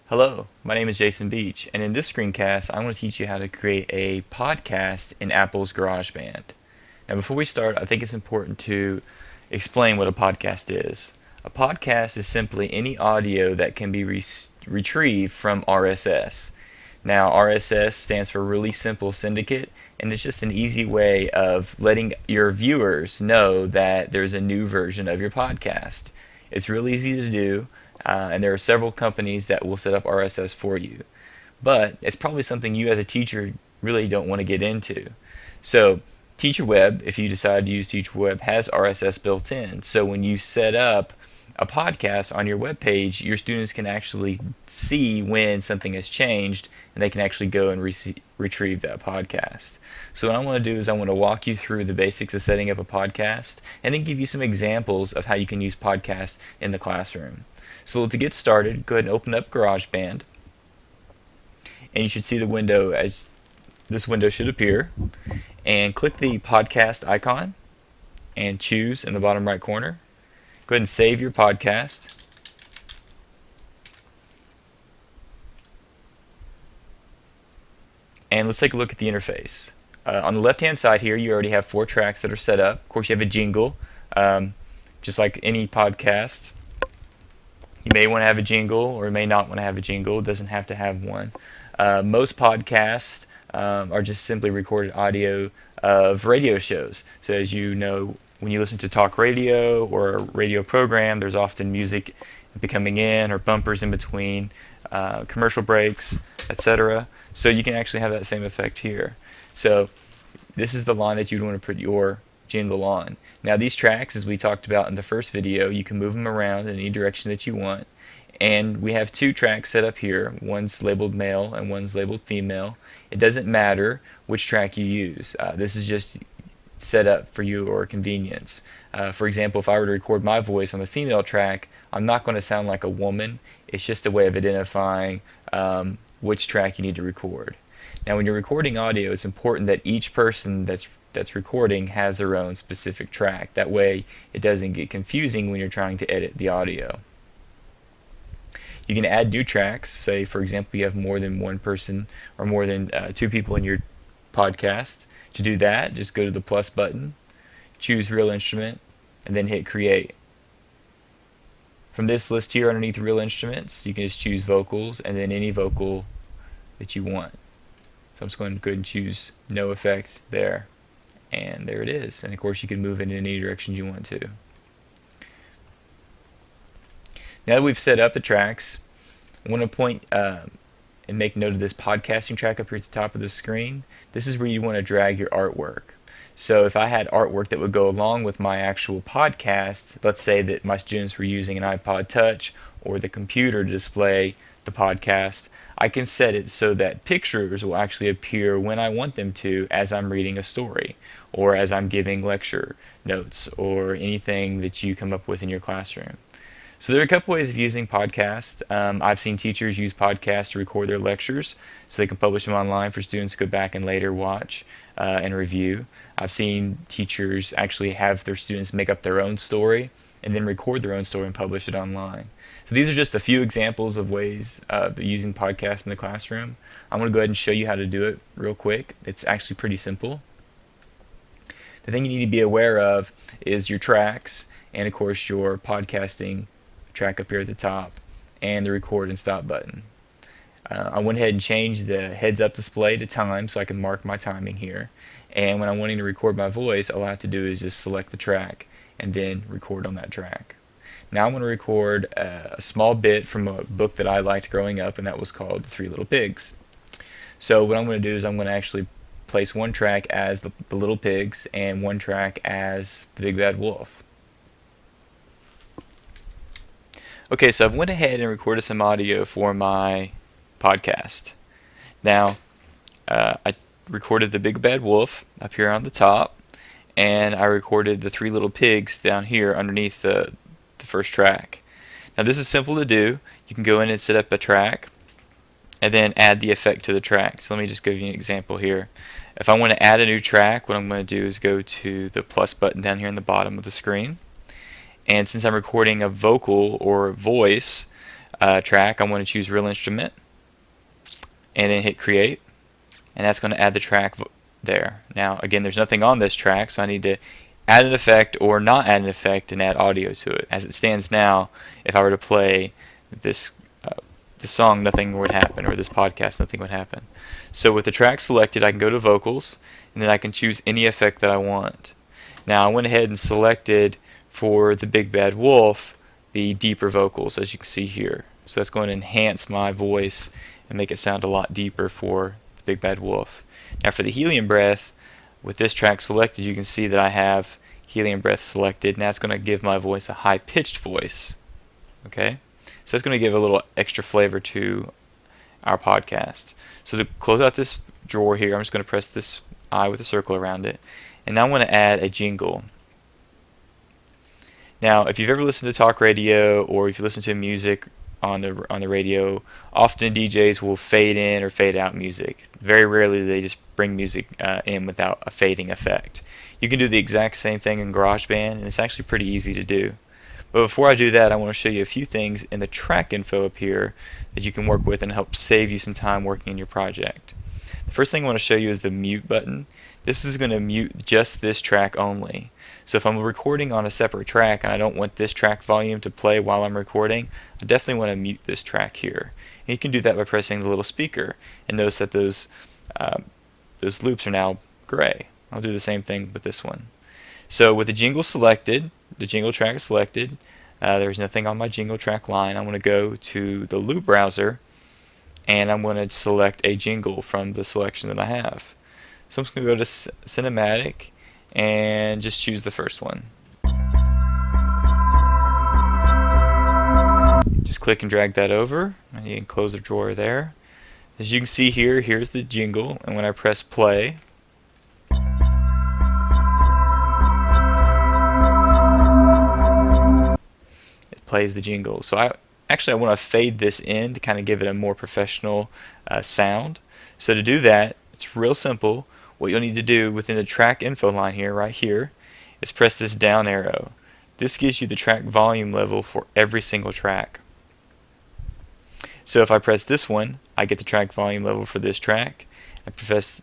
Hello, my name is Jason Beach, and in this screencast, I want to teach you how to create a podcast in Apple's GarageBand. Now, before we start, I think it's important to explain what a podcast is. A podcast is simply any audio that can be retrieved from RSS. Now, RSS stands for Really Simple Syndicate, and it's just an easy way of letting your viewers know that there's a new version of your podcast. It's really easy to do, and there are several companies that will set up RSS for you. But it's probably something you as a teacher really don't want to get into. So, TeacherWeb, if you decide to use TeacherWeb, has RSS built in. So when you set up a podcast on your web page, your students can actually see when something has changed, and they can actually go and retrieve that podcast. So what I want to do is I want to walk you through the basics of setting up a podcast, and then give you some examples of how you can use podcast in the classroom. So to get started, go ahead and open up GarageBand, and you should see the window as this window should appear, and click the podcast icon and choose in the bottom right corner. Go ahead and save your podcast. And let's take a look at the interface. On the left hand side here, you already have 4 tracks that are set up. Of course, you have a jingle, just like any podcast. You may want to have a jingle or you may not want to have a jingle. It doesn't have to have one. Most podcasts are just simply recorded audio of radio shows. So as you know, when you listen to talk radio or a radio program, there's often music coming in or bumpers in between, commercial breaks, etc. So you can actually have that same effect here. So this is the line that you'd want to put your jingle on. Now these tracks, as we talked about in the first video, you can move them around in any direction that you want. And we have 2 tracks set up here. One's labeled male and one's labeled female. It doesn't matter which track you use. This is just set up for your convenience. For example, if I were to record my voice on the female track, I'm not going to sound like a woman. It's just a way of identifying which track you need to record. Now when you're recording audio, it's important that each person that's recording has their own specific track. That way it doesn't get confusing when you're trying to edit the audio. You can add new tracks. Say, for example, you have more than one person or more than 2 people in your podcast. To do that, just go to the plus button, choose Real Instrument, and then hit Create. From this list here underneath Real Instruments, you can just choose vocals and then any vocal that you want. So I'm just going to go ahead and choose No Effect there. And there it is. And of course you can move it in any direction you want to. Now that we've set up the tracks, I want to point and make note of this podcasting track up here at the top of the screen. This is where you want to drag your artwork. So if I had artwork that would go along with my actual podcast, let's say that my students were using an iPod Touch or the computer to display the podcast, I can set it so that pictures will actually appear when I want them to as I'm reading a story or as I'm giving lecture notes or anything that you come up with in your classroom. So there are a couple ways of using podcasts. I've seen teachers use podcasts to record their lectures so they can publish them online for students to go back and later watch and review. I've seen teachers actually have their students make up their own story and then record their own story and publish it online. So these are just a few examples of ways of using podcasts in the classroom. I'm going to go ahead and show you how to do it real quick. It's actually pretty simple. The thing you need to be aware of is your tracks and of course your podcasting track up here at the top and the record and stop button. I went ahead and changed the heads up display to time so I can mark my timing here. And when I'm wanting to record my voice, all I have to do is just select the track and then record on that track. Now I'm going to record a small bit from a book that I liked growing up, and that was called The 3 Little Pigs. So what I'm going to do is I'm going to actually place one track as the Little Pigs and one track as the Big Bad Wolf. Okay, so I've went ahead and recorded some audio for my podcast. Now, I recorded the Big Bad Wolf up here on the top, and I recorded the 3 Little Pigs down here underneath the first track. Now this is simple to do. You can go in and set up a track, and then add the effect to the track. So let me just give you an example here. If I want to add a new track, what I'm going to do is go to the plus button down here in the bottom of the screen. And since I'm recording a vocal or voice, track, I'm going to choose Real Instrument and then hit Create, and that's going to add the track there. Now again, there's nothing on this track, so I need to add an effect or not add an effect and add audio to it. As it stands now, if I were to play this this song, nothing would happen, or this podcast, nothing would happen. So with the track selected, I can go to vocals, and then I can choose any effect that I want. Now I went ahead and selected for the Big Bad Wolf the deeper vocals, as you can see here. So that's going to enhance my voice and make it sound a lot deeper for the Big Bad Wolf. Now for the Helium Breath, with this track selected, you can see that I have Helium Breath selected, and that's going to give my voice a high-pitched voice. Okay? So that's going to give a little extra flavor to our podcast. So to close out this drawer here, I'm just going to press this I with a circle around it, and now I want to add a jingle. Now, if you've ever listened to talk radio, or if you listen to music on the radio, often DJs will fade in or fade out music. Very rarely do they just bring music in without a fading effect. You can do the exact same thing in GarageBand, and it's actually pretty easy to do. But before I do that, I want to show you a few things in the track info up here that you can work with and help save you some time working in your project. The first thing I want to show you is the mute button. This is going to mute just this track only. So if I'm recording on a separate track and I don't want this track volume to play while I'm recording, I definitely want to mute this track here. And you can do that by pressing the little speaker. And notice that those loops are now gray. I'll do the same thing with this one. So with the jingle selected, the jingle track selected, there's nothing on my jingle track line. I'm going to go to the loop browser, and I'm going to select a jingle from the selection that I have. So I'm just going to go to Cinematic and just choose the first one. Just click and drag that over, and you can close the drawer there. As you can see here, here's the jingle, and when I press play, it plays the jingle. So I want to fade this in to kind of give it a more professional sound. So to do that, it's real simple. What you'll need to do within the track info line here, right here, is press this down arrow. This gives you the track volume level for every single track. So if I press this one, I get the track volume level for this track. I press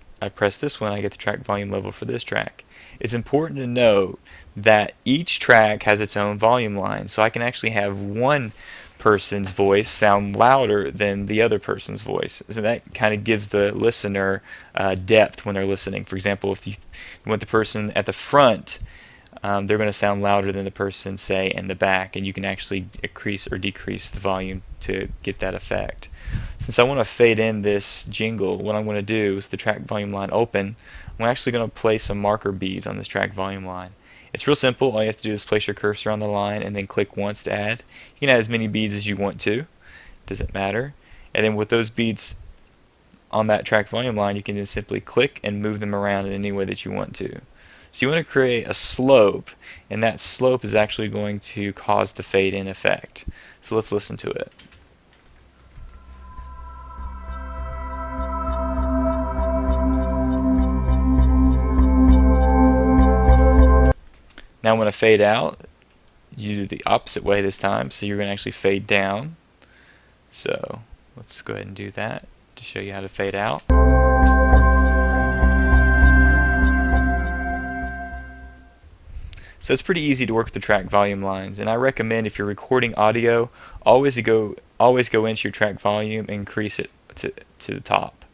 this one, I get the track volume level for this track. It's important to note that each track has its own volume line, so I can actually have one person's voice sound louder than the other person's voice. So that kind of gives the listener depth when they're listening. For example, if you want the person at the front, they're going to sound louder than the person, say, in the back, and you can actually increase or decrease the volume to get that effect. Since I want to fade in this jingle, what I'm going to do is the track volume line open. I'm actually going to place some marker beads on this track volume line. It's real simple. All you have to do is place your cursor on the line and then click once to add. You can add as many beads as you want to. Doesn't matter. And then with those beads on that track volume line, you can then simply click and move them around in any way that you want to. So you want to create a slope, and that slope is actually going to cause the fade in effect. So let's listen to it. Now when I fade out, you do the opposite way this time, so you're going to actually fade down. So let's go ahead and do that to show you how to fade out. So it's pretty easy to work with the track volume lines, and I recommend if you're recording audio, always go into your track volume and increase it to the top.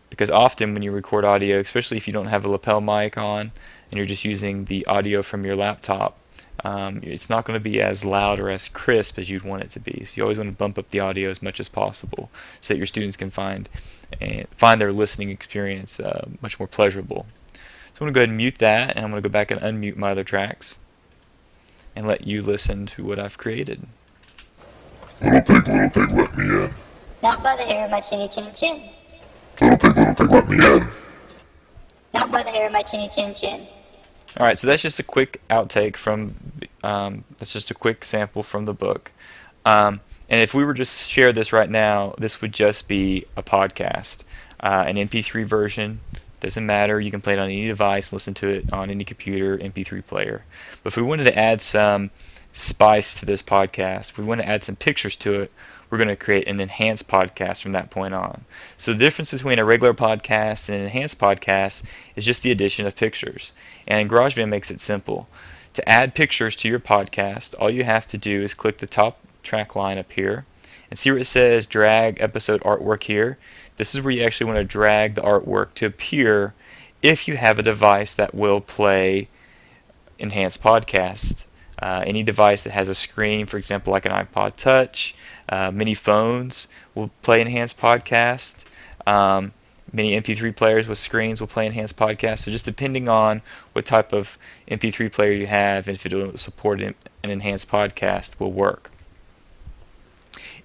Because often when you record audio, especially if you don't have a lapel mic on and you're just using the audio from your laptop, it's not going to be as loud or as crisp as you'd want it to be. So you always want to bump up the audio as much as possible so that your students can find their listening experience much more pleasurable. So I'm going to go ahead and mute that, and I'm going to go back and unmute my other tracks and let you listen to what I've created. Little pig, let me in. Not by the hair of my chinny chin chin. Little pig, let me in. Not by the hair of my chinny chin chin. Alright, so that's just a quick outtake from, that's just a quick sample from the book. And if we were to share this right now, this would just be a podcast. An MP3 version, doesn't matter, you can play it on any device, listen to it on any computer, MP3 player. But if we wanted to add some spice to this podcast. If we want to add some pictures to it, we're going to create an enhanced podcast from that point on. So the difference between a regular podcast and an enhanced podcast is just the addition of pictures. And GarageBand makes it simple. To add pictures to your podcast, all you have to do is click the top track line up here and see where it says drag episode artwork here. This is where you actually want to drag the artwork to appear if you have a device that will play enhanced podcast. Any device that has a screen, for example, like an iPod Touch, many phones will play enhanced podcast. Many MP3 players with screens will play enhanced podcast. So just depending on what type of MP3 player you have, and if it will support an enhanced podcast, will work.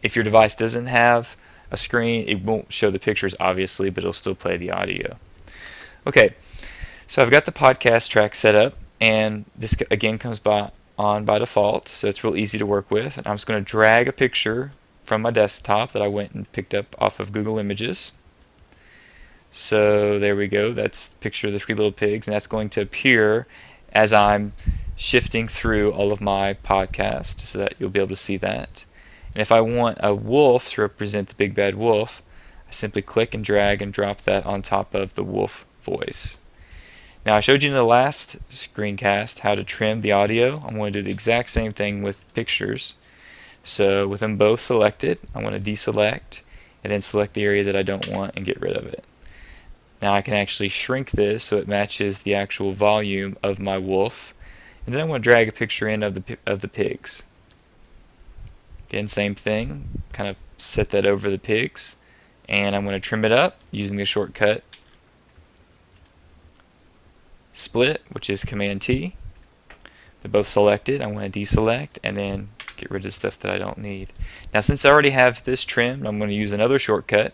If your device doesn't have a screen, it won't show the pictures obviously, but it'll still play the audio. Okay, so I've got the podcast track set up, and this again comes on by default, so it's real easy to work with. And I'm just going to drag a picture from my desktop that I went and picked up off of Google Images. So there we go, that's the picture of the three little pigs, and that's going to appear as I'm shifting through all of my podcast so that you'll be able to see that. And if I want a wolf to represent the big bad wolf, I simply click and drag and drop that on top of the wolf voice. Now, I showed you in the last screencast how to trim the audio. I'm going to do the exact same thing with pictures. So with them both selected, I'm going to deselect and then select the area that I don't want and get rid of it. Now I can actually shrink this so it matches the actual volume of my wolf. And then I'm going to drag a picture in of the pigs. Again, same thing, kind of set that over the pigs. And I'm going to trim it up using the shortcut split, which is Command T. They're both selected. I'm going to deselect and then get rid of stuff that I don't need. Now since I already have this trimmed, I'm going to use another shortcut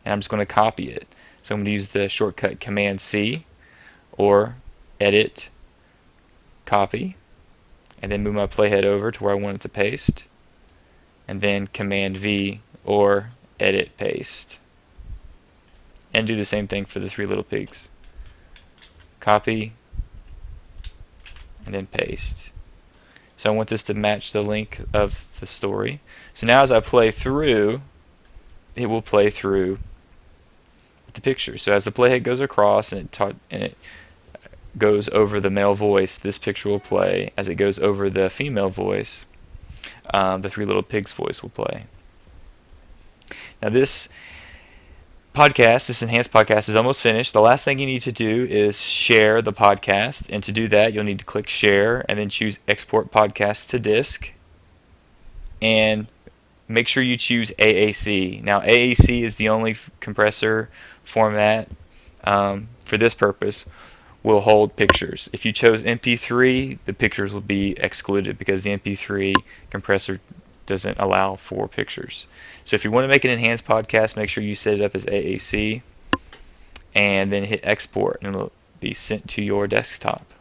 and I'm just going to copy it. So I'm going to use the shortcut Command C or Edit, Copy, and then move my playhead over to where I want it to paste, and then Command V or Edit, Paste. And do the same thing for the three little pigs. Copy, and then paste. So I want this to match the link of the story. So now as I play through, it will play through the picture. So as the playhead goes across and it goes over the male voice, this picture will play. As it goes over the female voice, the three little pigs voice will play. Now this enhanced podcast is almost finished. The last thing you need to do is share the podcast, and to do that you'll need to click share and then choose export podcast to disk, and make sure you choose AAC. Now AAC is the only compressor format for this purpose will hold pictures. If you chose MP3, the pictures will be excluded because the MP3 compressor doesn't allow for pictures. So if you want to make an enhanced podcast, make sure you set it up as AAC and then hit export and it'll be sent to your desktop.